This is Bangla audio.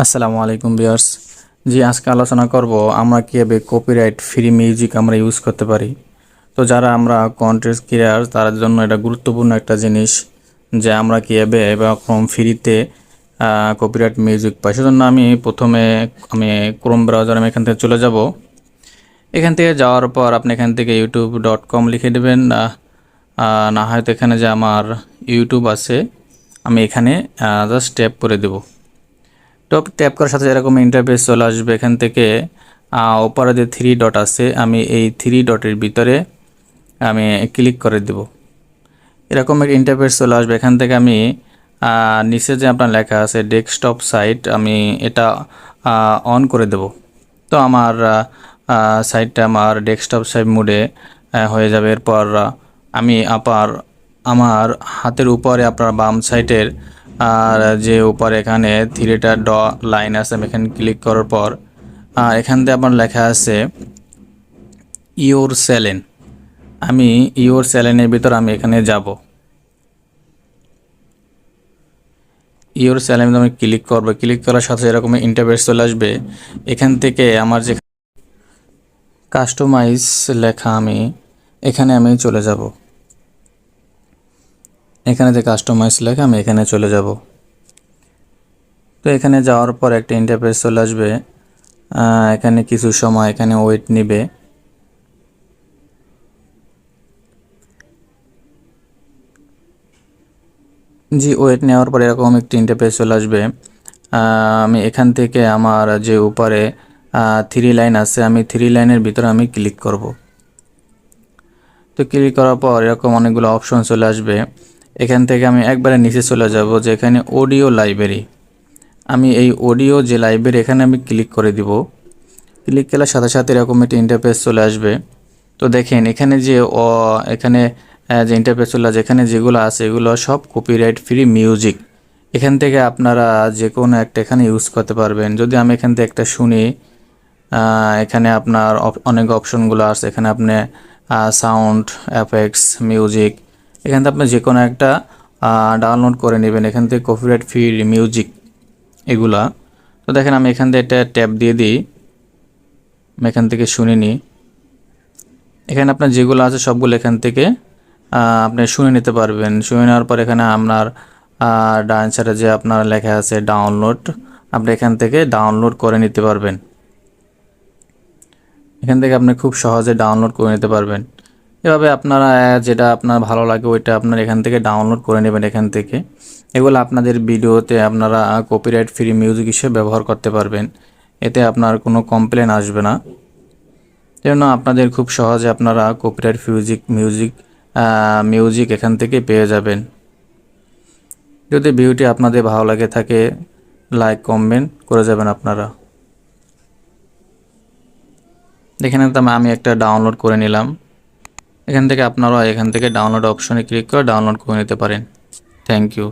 আসসালামু আলাইকুম ভিউয়ার্স। জি, আজকে আলোচনা করব আমরা কীভাবে কপিরাইট ফ্রি মিউজিক আমরা ইউজ করতে পারি। তো যারা আমরা কন্টেন্ট ক্রিয়েটর তার জন্য এটা গুরুত্বপূর্ণ একটা জিনিস যে আমরা কীভাবে এরকম ফ্রিতে কপিরাইট মিউজিক পাই। সেজন্য আমি ক্রোম ব্রাউজার আমি এখান থেকে চলে যাব। এখান থেকে যাওয়ার পর আপনি এখান থেকে youtube.com লিখে দেবেন। না হয়তো এখানে যে আমার ইউটিউব আছে আমি এখানে জাস্ট ট্যাপ করে দেব। ট্যাপ করার সাথে এরকম ইন্টারফেস চলে আসবে। এখান থেকে উপরে যে থ্রি ডট আছে আমি এই থ্রি ডটের ভিতরে আমি ক্লিক করে দেব। এরকম একটা ইন্টারফেস চলে আসবে। এখান থেকে আমি নিচে যে আপনার লেখা আছে ডেস্কটপ সাইট আমি এটা অন করে দেব। তো আমার সাইটটা আমার ডেস্কটপ সাইট মোডে হয়ে যাবে। এরপর আমি আমার হাতের উপরে আপনার বাম সাইডের আর যে উপরে এখানে থ্রিটা লাইন আছে আমি এখানে ক্লিক করার পর এখান থেকে আপনার লেখা আছে ইওর স্যালেন। আমি ইওর স্যালেনের ভিতর আমি এখানে যাব। ইওর স্যালেন আমি ক্লিক করব। ক্লিক করার সাথে এরকম ইন্টারফেস চলে আসবে। এখান থেকে আমার যে কাস্টমাইজ লেখা আমি এখানে চলে যাব। এখানে যে কাস্টমাইজ লেখা আমি এখানে চলে যাব। তো এখানে যাওয়ার পর একটা ইন্টারফেস চলে আসবে। এখানে কিছু সময় এখানে ওয়েট নেবে। জি, ওয়েট নেওয়ার পর এরকম একটি ইন্টারফেস চলে আসবে। আমি এখান থেকে আমার যে উপরে থ্রি লাইন আছে আমি থ্রি লাইনের ভিতরে আমি ক্লিক করব। তো ক্লিক করার পর এরকম অনেকগুলো অপশন চলে আসবে। এখান থেকে আমি একবারে নিচে চলে যাব যে এখানে অডিও লাইব্রেরি। আমি এই অডিও যে লাইব্রেরি এখানে আমি ক্লিক করে দিব। ক্লিক করার সাথে সাথে এরকম একটি ইন্টারফেস চলে আসবে। তো দেখেন এখানে এখানে যে ইন্টারফেস চলে আসে এখানে যেগুলো আছে এগুলো সব কপিরাইট ফ্রি মিউজিক। এখান থেকে আপনারা যে কোনো একটা এখানে ইউজ করতে পারবেন। যদি আমি এখান থেকে একটা শুনি, এখানে আপনার অনেক অপশনগুলো আছে। এখানে আপনি সাউন্ড এফেক্টস মিউজিক এখান থেকে আপনি যে কোনো একটা ডাউনলোড করে নেবেন এখান থেকে কপিরাইট ফ্রি মিউজিক এগুলা। তো দেখেন আমি এখান থেকে একটা ট্যাপ দিয়ে দিই। আমি এখান থেকে শুনে নিই। এখানে আপনার যেগুলো আছে সবগুলো এখান থেকে আপনি শুনে নিতে পারবেন। শুনে নেওয়ার পর এখানে আপনার ডান সাইডে যে আপনার লেখা আছে ডাউনলোড, আপনি এখান থেকে ডাউনলোড করে নিতে পারবেন। এখান থেকে আপনি খুব সহজে ডাউনলোড করে নিতে পারবেন। এভাবে আপনারা যেটা আপনার ভালো লাগে ওইটা আপনার এখান থেকে ডাউনলোড করে নেবেন। এখান থেকে এগুলো আপনাদের ভিডিওতে আপনারা কপিরাইট ফ্রি মিউজিক হিসেবে ব্যবহার করতে পারবেন। এতে আপনার কোনো কমপ্লেন আসবে না। জন্য আপনাদের খুব সহজে আপনারা কপিরাইট মিউজিক এখান থেকে পেয়ে যাবেন। যদি ভিডিওটি আপনাদের ভালো লাগে থাকে লাইক কমেন্ট করে যাবেন আপনারা। এখানে তো আমি একটা ডাউনলোড করে নিলাম। এখান থেকে আপনারা এখান থেকে ডাউনলোড অপশনে ক্লিক করে ডাউনলোড করে নিতে পারেন। Thank you.